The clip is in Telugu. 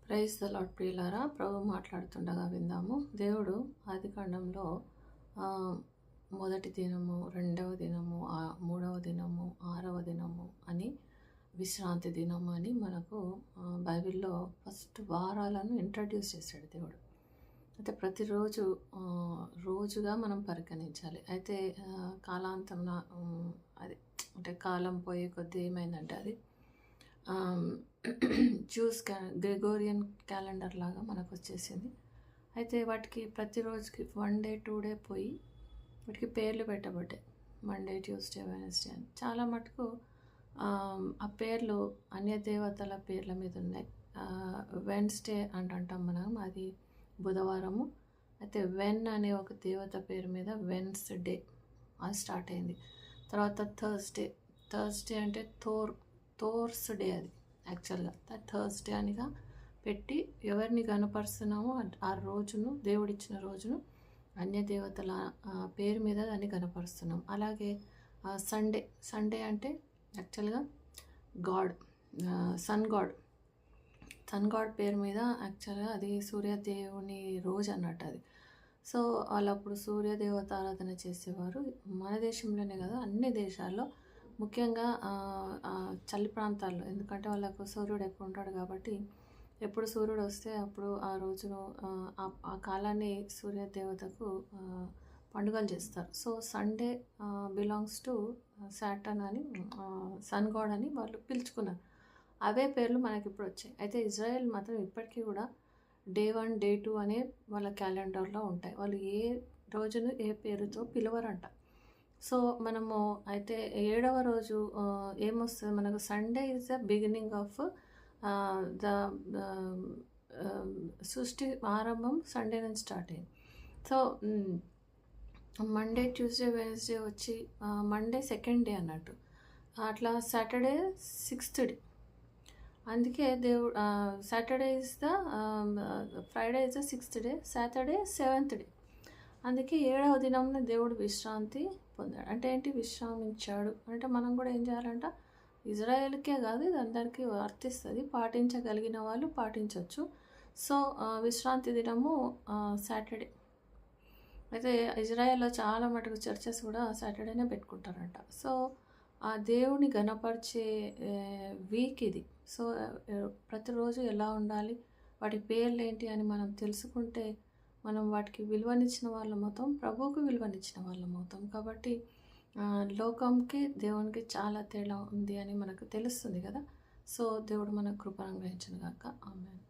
ప్రైజ్ ద లార్డ్ ప్రియులారా, ప్రభు మాట్లాడుతుండగా విందాము. దేవుడు ఆదికాండంలో మొదటి దినము, రెండవ దినము, మూడవ దినము, ఆరవ దినము అని విశ్రాంతి దినము అని మనకు బైబిల్లో ఫస్ట్ వారాలను ఇంట్రడ్యూస్ చేశాడు దేవుడు. అయితే ప్రతిరోజు రోజుగా మనం పరిగణించాలి. అయితే కాలాంతంన అది అంటే కాలం పోయే కొద్దీ ఏమైందంటే అది జ్యూస్ గ్రెగోరియన్ క్యాలెండర్ లాగా మనకు వచ్చేసింది. అయితే వాటికి ప్రతిరోజుకి 1 డే 2 డే పోయి వాటికి పేర్లు పెట్టబడ్డాయి. మండే, ట్యూస్డే, వెనస్డే అని. చాలా మటుకు ఆ పేర్లు అన్య దేవతల పేర్ల మీద ఉన్నాయి. వెన్స్డే అంటాం మనం, అది బుధవారము. అయితే వెన్ అనే ఒక దేవత పేరు మీద వెన్స్డే అది స్టార్ట్ అయింది. తర్వాత థర్స్డే అంటే థోర్స్ డే, అది యాక్చువల్గా థర్స్డే అనిగా పెట్టి ఎవరిని కనపరుస్తున్నామో ఆ రోజును, దేవుడిచ్చిన రోజును అన్య దేవతల పేరు మీద దాన్ని కనపరుస్తున్నాం. అలాగే సండే అంటే యాక్చువల్గా గాడ్, సన్ గాడ్ పేరు మీద యాక్చువల్గా అది సూర్యదేవుని రోజు అన్నట్టు అది. సో వాళ్ళు అప్పుడు సూర్యదేవత ఆరాధన చేసేవారు. మన దేశంలోనే కదా, అన్ని దేశాల్లో ముఖ్యంగా చలి ప్రాంతాల్లో, ఎందుకంటే వాళ్ళకు సూర్యుడు ఎక్కువ ఉంటాడు కాబట్టి ఎప్పుడు సూర్యుడు వస్తే అప్పుడు ఆ రోజును ఆ కాలాన్ని సూర్యదేవతకు పండుగలు చేస్తారు. So Sunday belongs to Saturn అని, సన్ గాడ్ అని వాళ్ళు పిలుచుకున్నారు. అవే పేర్లు మనకి ఇప్పుడు వచ్చాయి. అయితే ఇజ్రాయెల్ మాత్రం ఇప్పటికీ కూడా డే 1, డే 2 అనే వాళ్ళ క్యాలెండర్లో ఉంటాయి. వాళ్ళు ఏ రోజును ఏ పేరుతో పిలవరంట. సో మనము అయితే 7వ రోజు ఏమొస్తుంది మనకు, Sunday is the beginning of the సృష్టి ఆరంభం సండే నుంచి స్టార్ట్ అయింది. సో మండే, ట్యూస్డే, వెన్స్డే వచ్చి మండే సెకండ్ డే అన్నట్టు, అట్లా సాటర్డే 6th డే. అందుకే దేవుడు Saturday is the Friday is the 6th day, Saturday 7th day. అందుకే 7వ దినంలో దేవుడు విశ్రాంతి పొందాడు. అంటే ఏంటి, విశ్రామించాడు అంటే మనం కూడా ఏం చేయాలంట, ఇజ్రాయెల్కే కాదు ఇది అందరికీ వర్తిస్తుంది. పాటించగలిగిన వాళ్ళు పాటించవచ్చు. సో విశ్రాంతి దినము సాటర్డే. అయితే ఇజ్రాయెల్లో చాలా మటుకు చర్చెస్ కూడా సాటర్డేనే పెట్టుకుంటారంట. సో ఆ దేవుని గణపరిచే వీక్ ఇది. సో ప్రతిరోజు ఎలా ఉండాలి, వాటి పేర్లు ఏంటి అని మనం తెలుసుకుంటే మనం వాటికి విలువనిచ్చిన వాళ్ళం అవుతాం, ప్రభువుకు విలువనిచ్చిన వాళ్ళం అవుతాం. కాబట్టి లోకంకి దేవునికి చాలా తేడా ఉంది అని మనకు తెలుస్తుంది కదా. సో దేవుడు మనకు కృపను అనుగ్రహించును గాక. ఆమేన్.